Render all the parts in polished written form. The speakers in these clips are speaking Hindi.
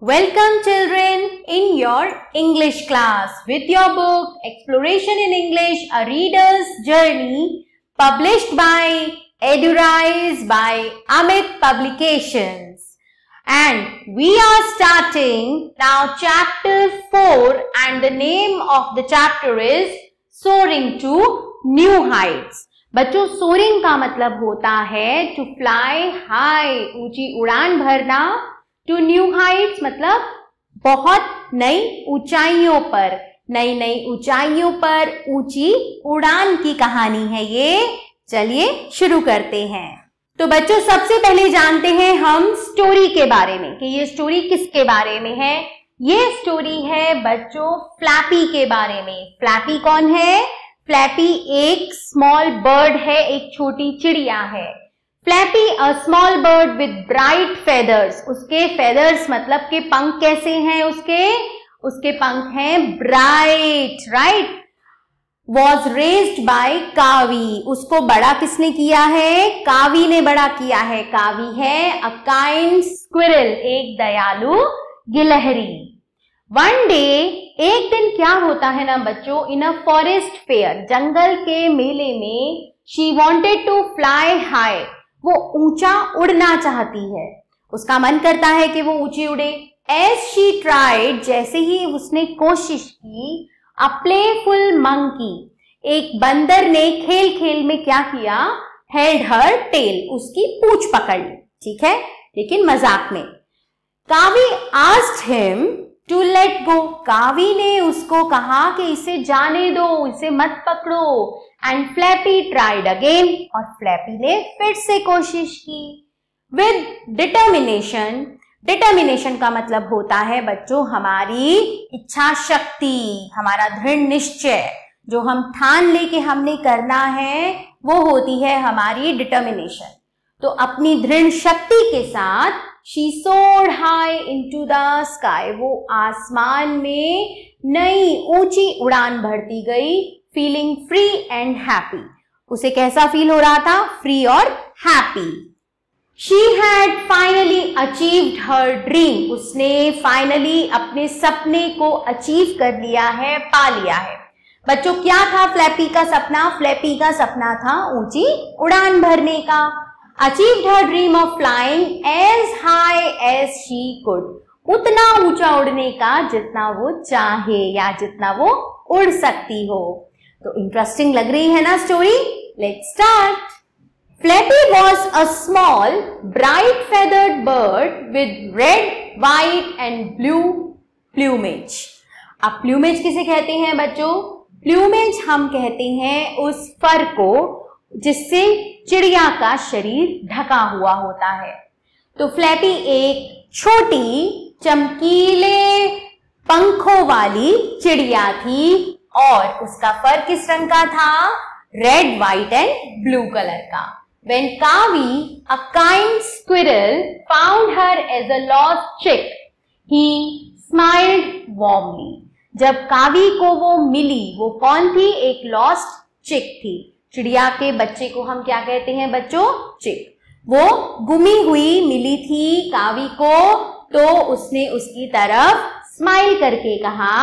Welcome children in your English class with your book Exploration in English, a Reader's Journey, published by Edurise by Amit Publications. And we are starting now chapter 4 and the name of the chapter is Soaring to New Heights. बच्चों सोरिंग का मतलब होता है टू फ्लाई हाई, ऊंची उड़ान भरना. टू न्यू हाइट्स मतलब बहुत नई ऊंचाइयों पर, नई ऊंचाइयों पर ऊंची उड़ान की कहानी है ये. चलिए शुरू करते हैं. तो बच्चों सबसे पहले जानते हैं हम स्टोरी के बारे में कि ये स्टोरी किसके बारे में है. ये स्टोरी है बच्चों फ्लैपी के बारे में. फ्लैपी कौन है? फ्लैपी एक स्मॉल बर्ड है, एक छोटी चिड़िया है. Flappy a small bird with bright feathers. उसके फेदर्स मतलब के पंख कैसे हैं उसके पंख हैं bright, right. Was raised bye कावी. उसको बड़ा किसने किया है? कावी ने बड़ा किया है. कावी है अ काइंड स्क्विरल, एक दयालु गिलहरी. वन डे, एक दिन क्या होता है ना बच्चों, इन अ फॉरेस्ट फेयर, जंगल के मेले में, she wanted to fly high. वो ऊंचा उड़ना चाहती है, उसका मन करता है कि वो ऊंची उड़े. एज शी ट्राइड, जैसे ही उसने कोशिश की, अ प्लेफुल मंकी, एक बंदर ने खेल खेल में क्या किया? हेल्ड हर टेल, उसकी पूंछ पकड़ ली. ठीक है, लेकिन मजाक में. Kavi asked him to let go. Kavi ने उसको कहा कि इसे जाने दो, इसे मत पकड़ो. एंड फ्लैपी ट्राइड अगेन, और फ्लैपी ने फिर से कोशिश की. विद डिटर्मिनेशन, डिटर्मिनेशन का मतलब होता है बच्चों हमारी इच्छा शक्ति, हमारा दृढ़ निश्चय, जो हम ठान ले के हमने करना है वो होती है हमारी डिटर्मिनेशन. तो अपनी दृढ़ शक्ति के साथ she sword high into the sky, वो आसमान में नई ऊंची उड़ान भरती गई. फीलिंग फ्री एंड हैप्पी, उसे कैसा फील हो रहा था? फ्री और happy. She had finally achieved her dream, उसने फाइनली अपने सपने को अचीव कर लिया है, पा लिया है. बच्चों क्या था फ्लैपी का सपना? फ्लैपी का सपना था ऊंची उड़ान भरने का. Achieved her dream of flying as high as she could, उतना ऊंचा उड़ने का जितना वो चाहे या जितना वो उड़ सकती हो. तो इंटरेस्टिंग लग रही है ना story? Let's start. Flappy was a small bright feathered bird with red, white and blue plumage. अब प्लूमेज किसे कहते हैं बच्चों? प्लूमेज हम कहते हैं उस फर को जिससे चिड़िया का शरीर ढका हुआ होता है. तो फ्लैपी एक छोटी चमकीले पंखों वाली चिड़िया थी और उसका फर किस रंग का था? Red, white and blue colour का. When Kavi, a kind squirrel, found her as a lost chick, he smiled warmly. जब कावी को वो मिली, वो कौन थी? एक लॉस्ट चिक थी. चिड़िया के बच्चे को हम क्या कहते हैं बच्चों? चिक. वो गुमी हुई मिली थी कावी को, तो उसने उसकी तरफ स्माइल करके कहा,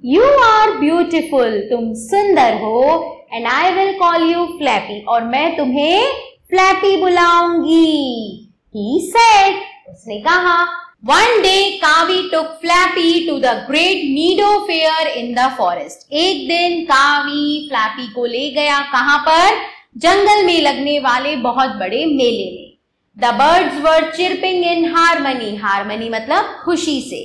यू आर ब्यूटिफुल, तुम सुंदर हो. And I will call you flappy, और मैं तुम्हें फ्लैपी बुलाऊंगी. ही सेड, उसने कहा. One day Kavi took Flappy to the great meadow fair in the forest. एक दिन कावी फ्लैपी को ले गया कहां पर? जंगल में लगने वाले बहुत बड़े मेले में. The birds were chirping in harmony. Harmony मतलब खुशी से,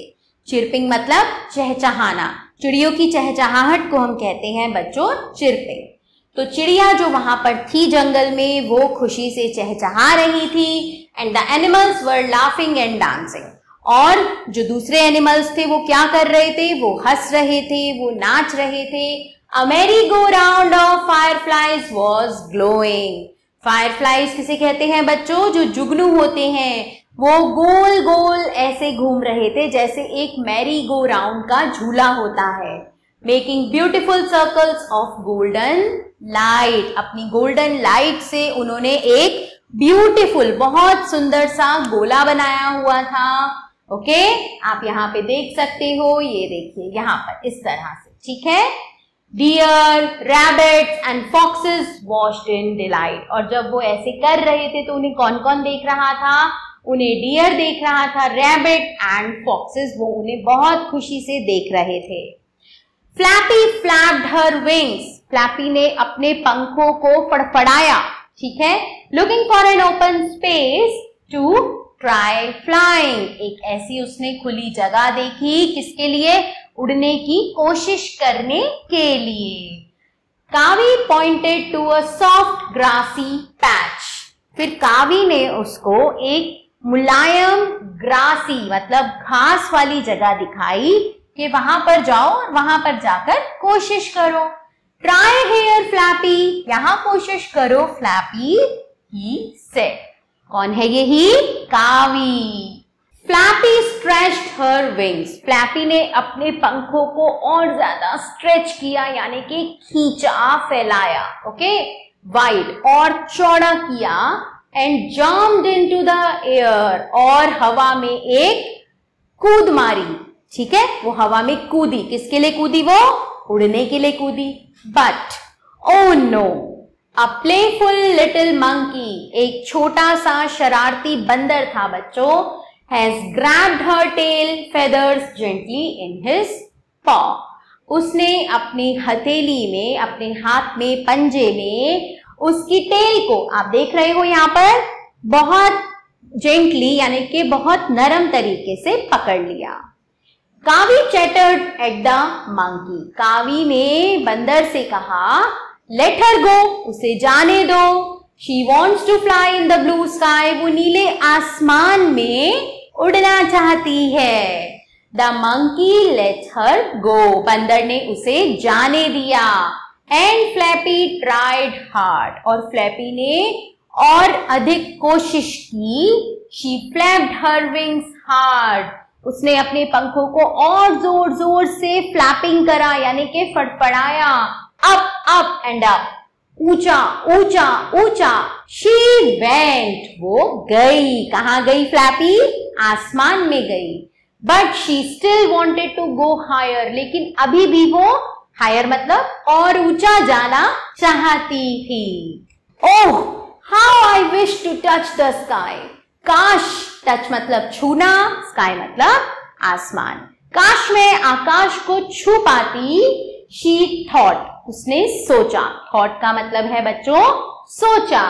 चिर्पिंग मतलब चहचहाना. चिड़ियों की चहचहाहट को हम कहते हैं बच्चों चिर्पिंग. तो चिड़िया जो वहां पर थी जंगल में, वो खुशी से चहचहा रही थी. And the animals were laughing and dancing, और जो दूसरे एनिमल्स थे वो क्या कर रहे थे? वो हंस रहे थे, वो नाच रहे थे. A merry go round of fireflies was glowing. Fireflies किसे कहते हैं बच्चों? जो जुगनू होते हैं, वो गोल गोल ऐसे घूम रहे थे जैसे एक मैरी गो राउंड का झूला होता है. Making beautiful circles of golden light. अपनी गोल्डन लाइट से उन्होंने एक ब्यूटीफुल, बहुत सुंदर सा गोला बनाया हुआ था. ओके, आप यहाँ पे देख सकते हो, ये देखिए यहाँ पर इस तरह से, ठीक है। Dear, rabbits and foxes watched in delight. और जब वो ऐसे कर रहे थे तो उन्हें कौन कौन देख रहा था? उन्हें डियर देख रहा था, रैबिट एंड फॉक्सेस वो उन्हें बहुत खुशी से देख रहे थे। Flappy flapped her wings. Flappy ने अपने पंखों को फड़फड़ाया, ठीक है। Looking for an open space to try flying. एक ऐसी उसने खुली जगह देखी, किसके लिए? उड़ने की कोशिश करने के लिए। Kavi pointed to a soft grassy patch. फिर कावी ने उसको एक मुलायम ग्रासी मतलब घास वाली जगह दिखाई कि वहां पर जाओ और वहां पर जाकर कोशिश करो। ट्राई हियर फ्लैपी, यहां कोशिश करो फ्लैपी, ही सेड। कौन है ये ही? कावी। फ्लैपी स्ट्रेच्ड हर विंग्स। फ्लैपी ने अपने पंखों को और ज्यादा स्ट्रेच किया, यानी कि खींचा, फैलाया, ओके, वाइड और चौड़ा किया। And jumped into the air, और हवा में एक कूद मारी, ठीक है। वो हवा में कूदी, किसके लिए कूदी? वो उड़ने के लिए कूदी। But oh no, a playful little monkey, एक छोटा सा शरारती बंदर था बच्चों, has grabbed her tail feathers gently in his paw. उसने अपनी हथेली में, अपने हाथ में, पंजे में उसकी टेल को, आप देख रहे हो यहाँ पर, बहुत जेंटली यानी कि बहुत नरम तरीके से पकड़ लिया। कावी चैटर्ड एट द मंकी। कावी ने बंदर से कहा, लेट हर गो, उसे जाने दो। She wants to fly in the blue sky, वो नीले आसमान में उड़ना चाहती है। The monkey let her go, बंदर ने उसे जाने दिया। एंड फ्लैपी ट्राइड हार्ड, और फ्लैपी ने और अधिक कोशिश की। She flapped her wings hard, उसने अपने पंखों को और जोर जोर से फ्लैपिंग करा, यानी कि फड़फड़ाया। अप अप एंड अप, ऊंचा ऊंचा ऊंचा। शी वेंट, वो गई। कहाँ गई फ्लैपी? आसमान में गई। But she still wanted to go higher, लेकिन अभी भी वो हायर मतलब और ऊंचा जाना चाहती थी। Oh how I wish to touch the sky. काश, टच मतलब छूना, स्काई मतलब आसमान। काश मैं आकाश को छू पाती। शी थॉट, उसने सोचा। थॉट का मतलब है बच्चों सोचा।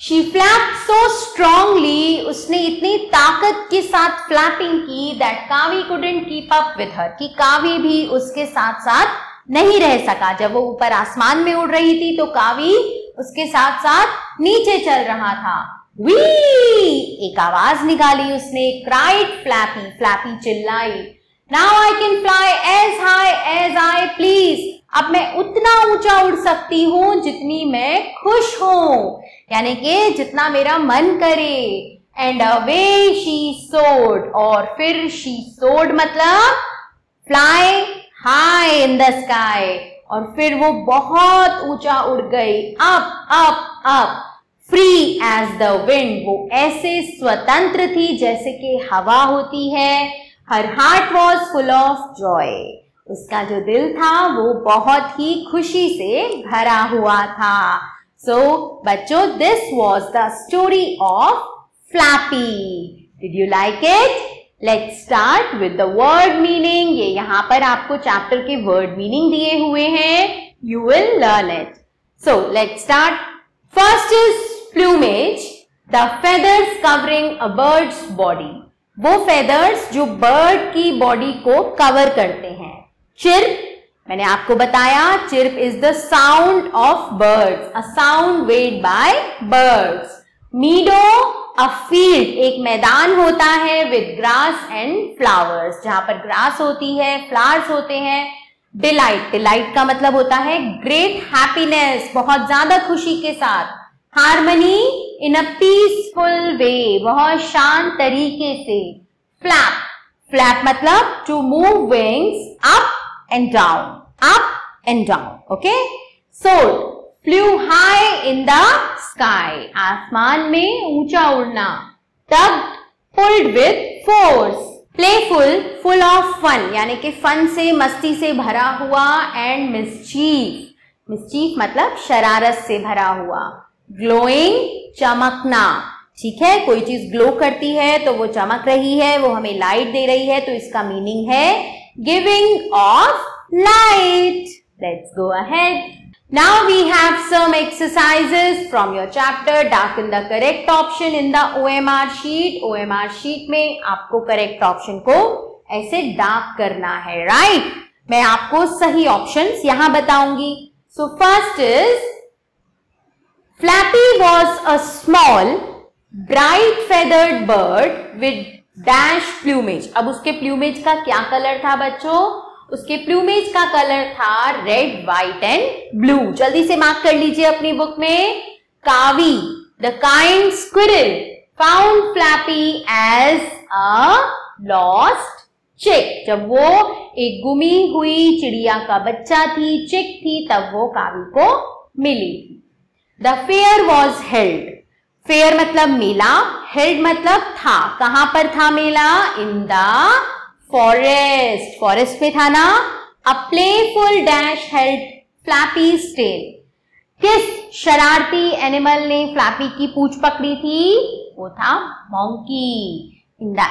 शी फ्लैप्ड सो स्ट्रांगली, उसने इतनी ताकत के साथ फ्लैपिंग की that Kavi couldn't keep up with her, कि कावी भी उसके साथ साथ नहीं रह सका। जब वो ऊपर आसमान में उड़ रही थी तो कावी उसके साथ साथ नीचे चल रहा था। वी, एक आवाज निकाली उसने। क्राइड फ्लैपी, फ्लैपी चिल्लाई। Now I can fly as high as I please, अब मैं उतना ऊंचा उड़ सकती हूँ जितनी मैं खुश हूँ, यानी कि जितना मेरा मन करे। एंड अवे शी सोर्ड, और फिर शी सोर्ड मतलब fly high in the sky, और फिर वो बहुत ऊंचा उड़ गई। Up up up, free as the wind, वो ऐसे स्वतंत्र थी जैसे कि हवा होती है। Her heart was full of joy, उसका जो दिल था वो बहुत ही खुशी से भरा हुआ था। सो बच्चों, this was the story of flappy. Did you like it? Let's start with the word meaning. ये यहाँ पर आपको चैप्टर के वर्ड मीनिंग दिए हुए हैं, you will learn it. So let's start. First is plumage, the feathers covering a bird's body, वो फेदर्स जो बर्ड की बॉडी को कवर करते हैं। चिर्प, मैंने आपको बताया chirp is the sound of birds, a sound made by birds. मीडो, a field, एक मैदान होता है विद ग्रास एंड फ्लावर्स, जहां पर ग्रास होती है, फ्लावर्स होते हैं। डिलाइट, डिलाइट का मतलब होता है ग्रेट हैप्पीनेस, बहुत ज्यादा खुशी के साथ। हार्मनी, इन अ पीसफुल वे, बहुत शांत तरीके से। फ्लैप, फ्लैप मतलब to move wings up and down, up and down, okay. Soar, flew high in the sky, आसमान में ऊंचा उड़ना। Tugged, pulled with force. Playful, full of fun, यानी कि फन से, मस्ती से भरा हुआ, एंड मिस्चीफ, मिस्चीफ मतलब शरारत से भरा हुआ। ग्लोइंग, चमकना, ठीक है, कोई चीज ग्लो करती है तो वो चमक रही है, वो हमें लाइट दे रही है, तो इसका मीनिंग है giving of light. Let's go ahead. Now we have some exercises from your chapter. Darken the correct option in the OMR sheet. OMR sheet में आपको correct option को ऐसे डार्क करना है, right? मैं आपको सही options यहाँ बताऊंगी. So first is Flappy was a small, bright feathered bird with dash plumage. अब उसके plumage का क्या कलर था बच्चों? उसके प्लूमेज का कलर था रेड, व्हाइट एंड ब्लू. जल्दी से मार्क कर लीजिए अपनी बुक में. Kavi, the kind squirrel, found Flappy as a lost chick. जब वो एक गुमी हुई चिड़िया का बच्चा थी, चिक थी, तब वो कावी को मिली थी. The fair was held. Fair मतलब मेला, हेल्ड मतलब था. कहां पर था मेला? In the forest. फॉरेस्ट में था ना. A playful dash held Flappy's tail. किस शरारती एनिमल ने फ्लैपी की पूंछ पकड़ी थी? वो था मंकी. इन द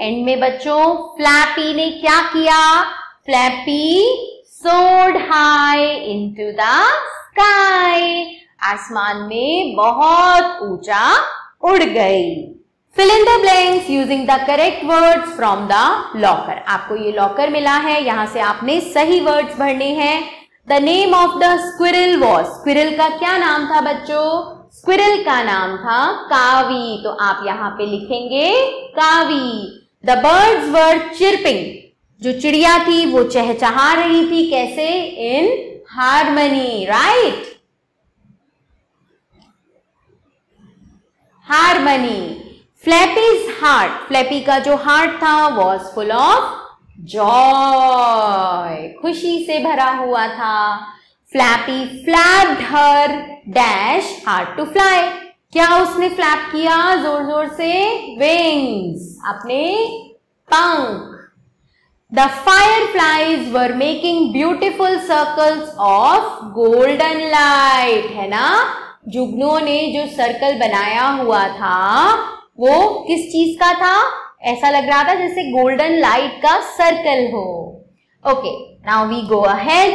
एंड में बच्चों फ्लैपी ने क्या किया? Flappy sword high into the sky. आसमान में बहुत ऊंचा उड़ गई. Fill in the blanks using the correct words from the locker. आपको ये लॉकर मिला है, यहाँ से आपने सही वर्ड्स भरने हैं. The name of the squirrel was. Squirrel का क्या नाम था बच्चों? Squirrel का नाम था कावी. तो आप यहाँ पे लिखेंगे कावी. The birds were chirping. जो चिड़िया थी वो चहचहा रही थी. कैसे? In harmony, right? Harmony. Flappy's heart, flappy का जो हार्ट था was full of joy, खुशी से भरा हुआ था. Flappy flapped her dash hard to fly. क्या उसने फ्लैप किया जोर जोर से? Wings, अपने पंख. The fireflies were making beautiful circles of golden light. है ना, जुगनों ने जो सर्कल बनाया हुआ था वो किस चीज का था? ऐसा लग रहा था जैसे गोल्डन लाइट का सर्कल हो. Okay, now we go ahead.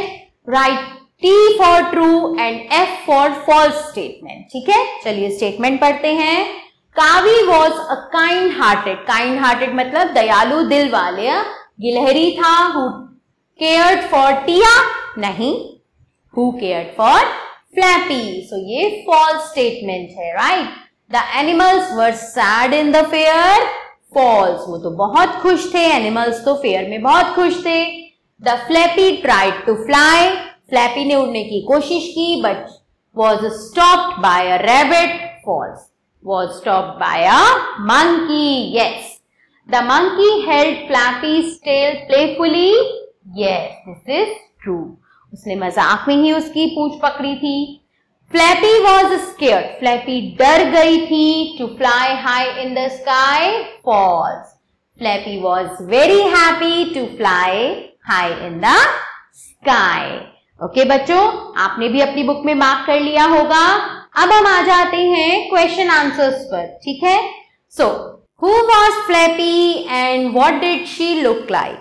Write T for true and F for false statement. ठीक है, चलिए स्टेटमेंट पढ़ते हैं. Kavi was a kind hearted. Kind hearted मतलब दयालु दिल वाले. गिलहरी था. Who cared for Tia? नहीं, who cared for Flappy. So ये फॉल्स स्टेटमेंट है, right. The animals were sad in the fair. False. वो तो बहुत खुश थे. Animals तो फेयर में बहुत खुश थे. The Flappy tried to fly. Flappy ने उड़ने की कोशिश की, but was stopped by a rabbit. False. Was stopped by a monkey. Yes. The monkey held Flappy's tail playfully. Yes, this is true. उसने मजाक में ही उसकी पूंछ पकड़ी थी. Flappy was scared. Flappy डर गई थी. To fly high in the sky. False. Flappy was very happy to fly high in the sky. Okay बच्चों, आपने भी अपनी बुक में मार्क कर लिया होगा. अब हम आ जाते हैं क्वेश्चन आंसर्स पर. ठीक है. So, who was Flappy and what did she look like?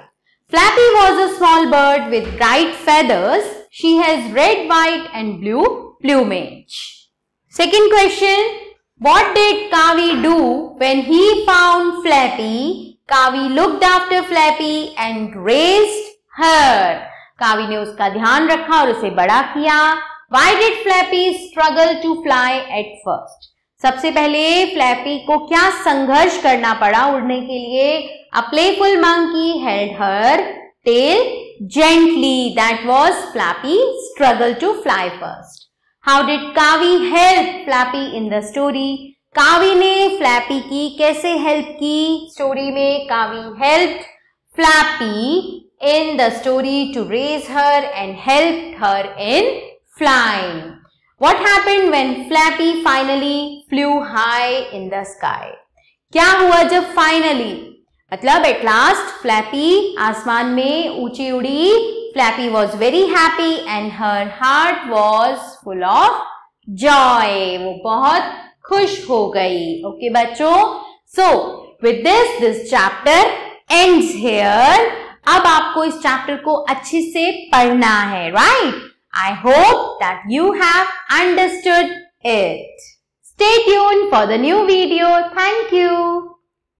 Flappy was a small bird with bright feathers. She has red, white and blue plumage. Second question, what did Kavi do when he found Flappy? Kavi looked after Flappy and raised her. कावी ने उसका ध्यान रखा और उसे बड़ा किया. Why did Flappy struggle to fly at first? सबसे पहले फ्लैपी को क्या संघर्ष करना पड़ा उड़ने के लिए? A playful monkey held her tail gently. That was Flappy's struggle to fly first. How did Kavi help Flappy in the story? कावी ने फ्लैपी की कैसे हेल्प की स्टोरी में? कावी helped Flappy in the story to raise her and helped her in flying. What happened when Flappy finally flew high in the sky? क्या हुआ जब finally? मतलब एट लास्ट फ्लैपी आसमान में ऊंची उड़ी. Flappy was very happy and her heart was full of Joy. वो बहुत खुश हो गई. ओके बच्चों, so with this chapter ends here. अब आपको इस चैप्टर को अच्छे से पढ़ना है, right? I hope that you have understood it. Stay tuned for the new video. Thank you.